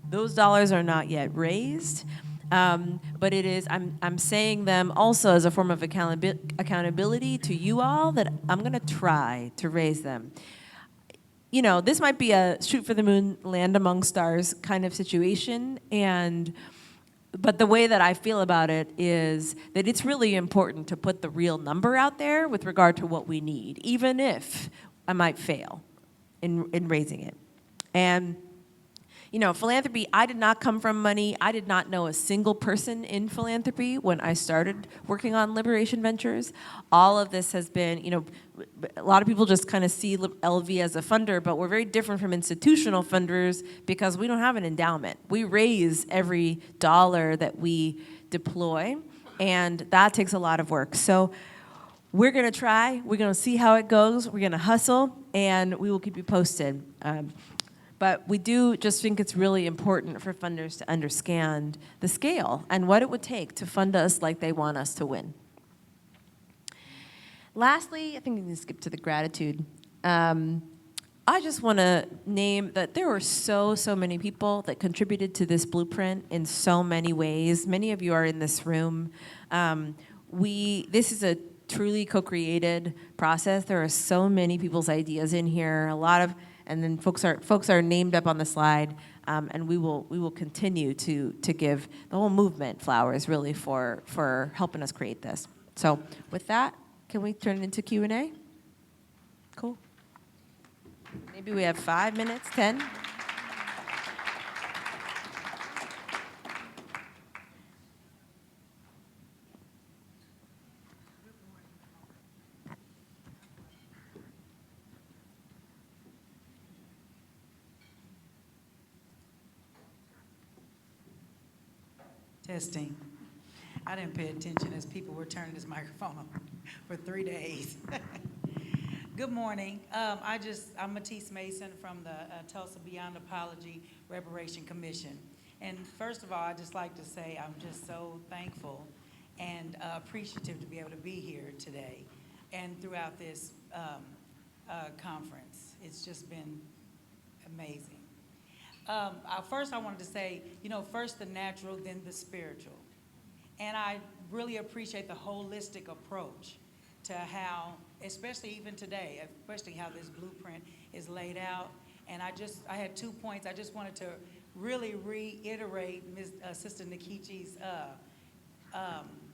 Those dollars are not yet raised. But it is, I'm saying them also as a form of accountability to you all, that I'm going to try to raise them. You know, this might be a shoot for the moon, land among stars kind of situation, but the way that I feel about it is that it's really important to put the real number out there with regard to what we need, even if I might fail in raising it. And you know, philanthropy, I did not come from money. I did not know a single person in philanthropy when I started working on Liberation Ventures. All of this has been, you know, a lot of people just kind of see LV as a funder, but we're very different from institutional funders because we don't have an endowment. We raise every dollar that we deploy, and that takes a lot of work. So we're gonna try, we're gonna see how it goes, we're gonna hustle, and we will keep you posted. But we do just think it's really important for funders to understand the scale and what it would take to fund us like they want us to win. Lastly, I think we can skip to the gratitude. I just want to name that there were so many people that contributed to this blueprint in so many ways. Many of you are in this room. This is a truly co-created process. There are so many people's ideas in here. And then folks are named up on the slide, and we will continue to give the whole movement flowers really for helping us create this. So with that, can we turn it into Q&A? Cool. Maybe we have 5 minutes, 10. Testing. I didn't pay attention as people were turning this microphone on for 3 days. Good morning. I'm Matisse Mason from the Tulsa Beyond Apology Reparation Commission. And first of all, I'd just like to say I'm just so thankful and appreciative to be able to be here today and throughout this conference. It's just been amazing. First, I wanted to say, you know, first the natural, then the spiritual. And I really appreciate the holistic approach to how, especially even today, especially how this blueprint is laid out. And I had 2 points. I just wanted to really reiterate Sister Nkechi's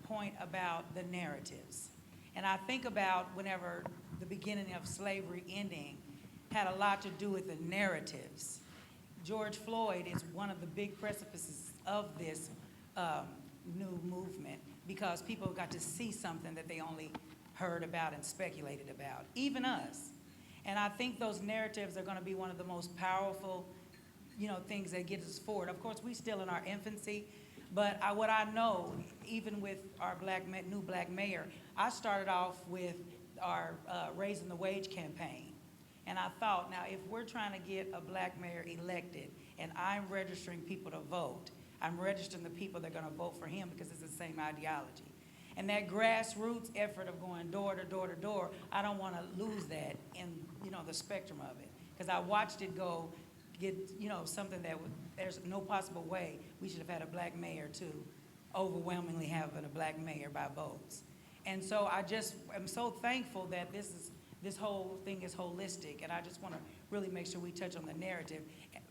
point about the narratives. And I think about whenever the beginning of slavery ending had a lot to do with the narratives. George Floyd is one of the big precipices of this new movement because people got to see something that they only heard about and speculated about, even us. And I think those narratives are going to be one of the most powerful, you know, things that get us forward. Of course, we're still in our infancy, but what I know, even with our new black mayor, I started off with our Raising the Wage campaign. And I thought, now, if we're trying to get a black mayor elected and I'm registering people to vote, I'm registering the people that are going to vote for him because it's the same ideology. And that grassroots effort of going door to door to door, I don't want to lose that in, you know, the spectrum of it. Because I watched it get, you know, something that there's no possible way we should have had a black mayor to overwhelmingly having a black mayor by votes. And so I just am so thankful that this whole thing is holistic, and I just want to really make sure we touch on the narrative.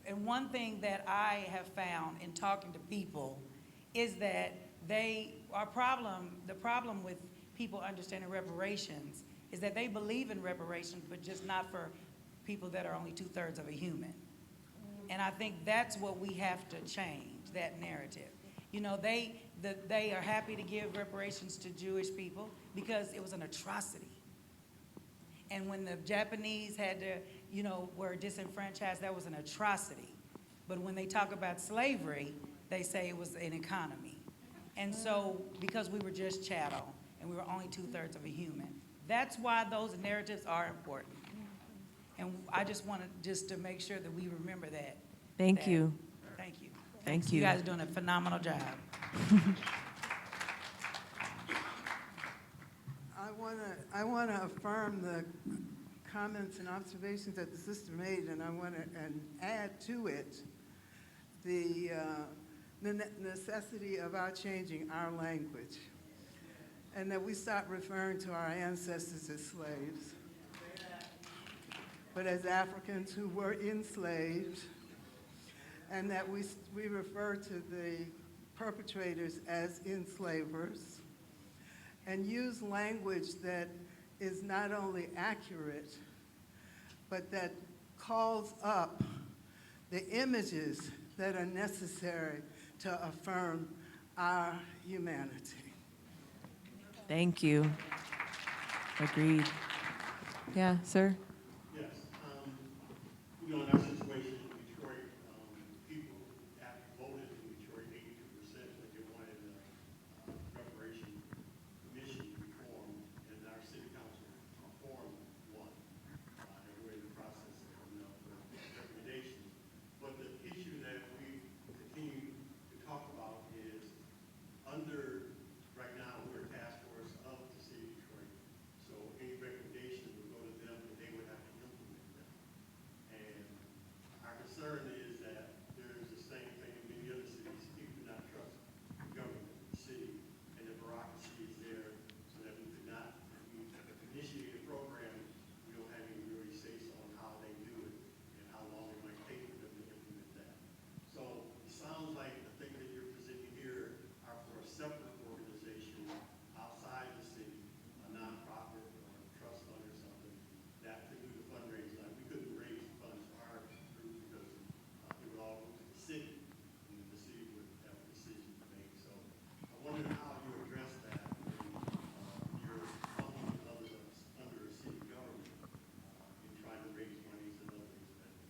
And one thing that I have found in talking to people is that the problem with people understanding reparations is that they believe in reparations, but just not for people that are only 2/3 of a human. And I think that's what we have to change, that narrative. You know, they are happy to give reparations to Jewish people because it was an atrocity. And when the Japanese were disenfranchised, that was an atrocity. But when they talk about slavery, they say it was an economy. And so, because we were just chattel and we were only 2/3 of a human, that's why those narratives are important. And I just wanted to make sure that we remember that. Thank you. Thank you. Thank you. You guys are doing a phenomenal job. I want to affirm the comments and observations that the sister made, and I want to add to it the the necessity of our changing our language, and that we stop referring to our ancestors as slaves, but as Africans who were enslaved, and that we refer to the perpetrators as enslavers, and use language that is not only accurate, but that calls up the images that are necessary to affirm our humanity. Thank you. Agreed. Yeah, sir? Yes, in our situation in Detroit, people after voted in Detroit, 82% that they wanted a reparation commission reform, and our city council formed one. And we're in the process of coming up with recommendations. But the issue that we continue to talk about is right now, we're a task force of the city of Detroit. So any recommendations would go to them, and they would have to implement them. And our concern is that there's the same thing in many other cities. People do not trust the government, the city, and the bureaucracy is there so that we could not, if we initiate a program, we don't have any really say-so on how they do it and how long it might take for them to implement that. So it sounds like the things that you're presenting here are for a separate organization outside the city, a nonprofit or a trust fund or something that could do the fundraising. Like we couldn't raise funds for our group because it would all go to the city, and the city would have a decision to make. So I wonder how you address that when you're helping others under a city government in trying to raise monies and other things like that.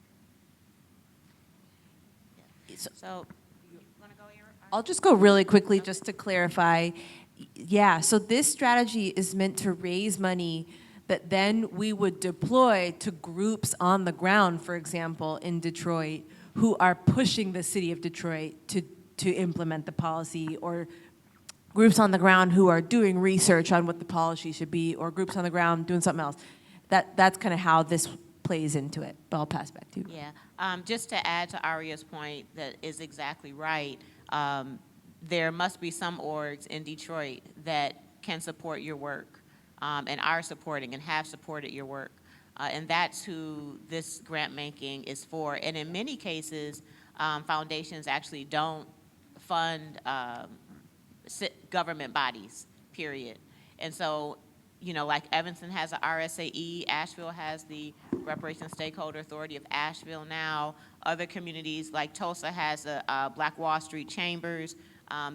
So, you want to go, Aria? I'll just go really quickly just to clarify. Yeah, so this strategy is meant to raise money that then we would deploy to groups on the ground, for example, in Detroit, who are pushing the city of Detroit to implement the policy, or groups on the ground who are doing research on what the policy should be, or groups on the ground doing something else. That's kind of how this plays into it, but I'll pass back to you. Yeah, just to add to Aria's point, that is exactly right. There must be some orgs in Detroit that can support your work, and are supporting and have supported your work. And that's who this grant making is for. And in many cases, foundations actually don't fund government bodies, period. And so, you know, like Evanston has the RSAE, Asheville has the Reparations Stakeholder Authority of Asheville now. Other communities like Tulsa has the Black Wall Street Chambers.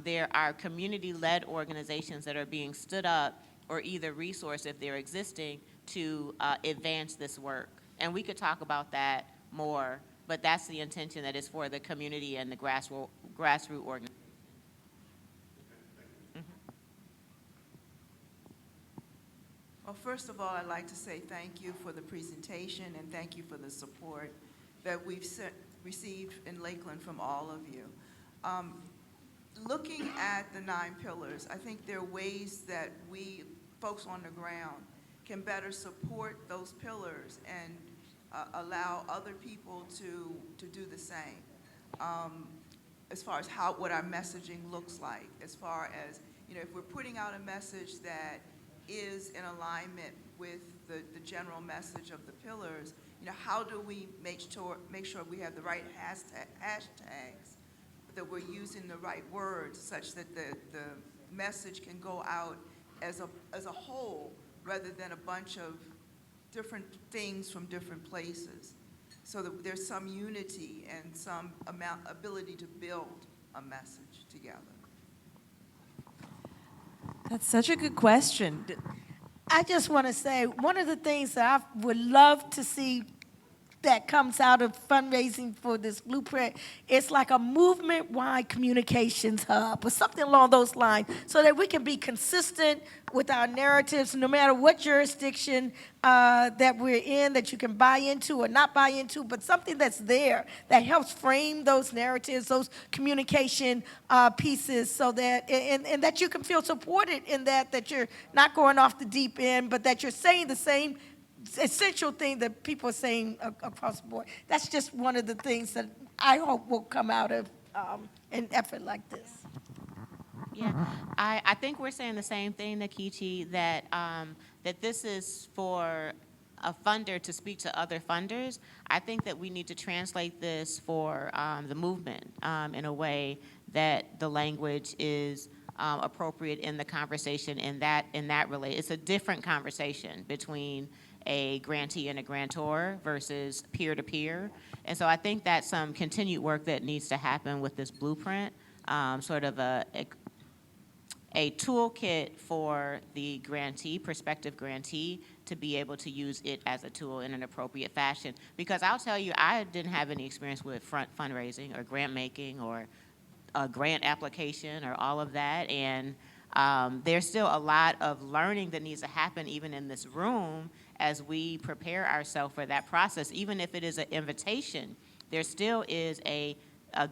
There are community-led organizations that are being stood up or either resourced if they're existing to advance this work. And we could talk about that more, but that's the intention, that is for the community and the grassroots organizations. Well, first of all, I'd like to say thank you for the presentation and thank you for the support that we've received in Lakeland from all of you. Looking at the 9 pillars, I think there are ways that we, folks on the ground, can better support those pillars and allow other people to do the same. As far as what our messaging looks like, as far as, you know, if we're putting out a message that is in alignment with the general message of the pillars, you know, how do we make sure we have the right hashtags, that we're using the right words such that the message can go out as a whole rather than a bunch of different things from different places, so that there's some unity and some ability to build a message together. That's such a good question. I just want to say, one of the things that I would love to see that comes out of fundraising for this blueprint, it's like a movement-wide communications hub or something along those lines, so that we can be consistent with our narratives, no matter what jurisdiction that we're in, that you can buy into or not buy into, but something that's there that helps frame those narratives, those communication pieces, so that, and that you can feel supported in that you're not going off the deep end, but that you're saying the same essential thing that people are saying across the board. That's just one of the things that I hope will come out of an effort like this? Yeah, I think we're saying the same thing, Nkechi, that, that this is for a funder to speak to other funders. I think that we need to translate this for the movement in a way that the language is appropriate in the conversation in that it's a different conversation between a grantee and a grantor versus peer-to-peer. And so I think that's some continued work that needs to happen with this blueprint, sort of a toolkit for the grantee, prospective grantee, to be able to use it as a tool in an appropriate fashion. Because I'll tell you, I didn't have any experience with fundraising or grant making or a grant application or all of that. And there's still a lot of learning that needs to happen even in this room as we prepare ourselves for that process. Even if it is an invitation, there still is a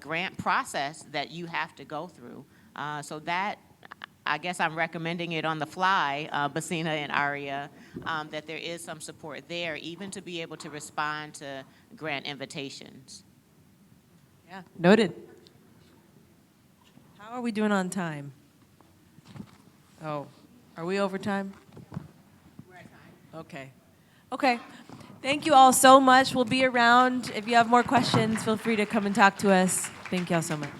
grant process that you have to go through. So that, I guess I'm recommending it on the fly, Becina and Aria, that there is some support there, even to be able to respond to grant invitations. Yeah, noted. How are we doing on time? Oh, are we over time? We're at time. Okay. Okay. Thank you all so much. We'll be around. If you have more questions, feel free to come and talk to us. Thank you all so much.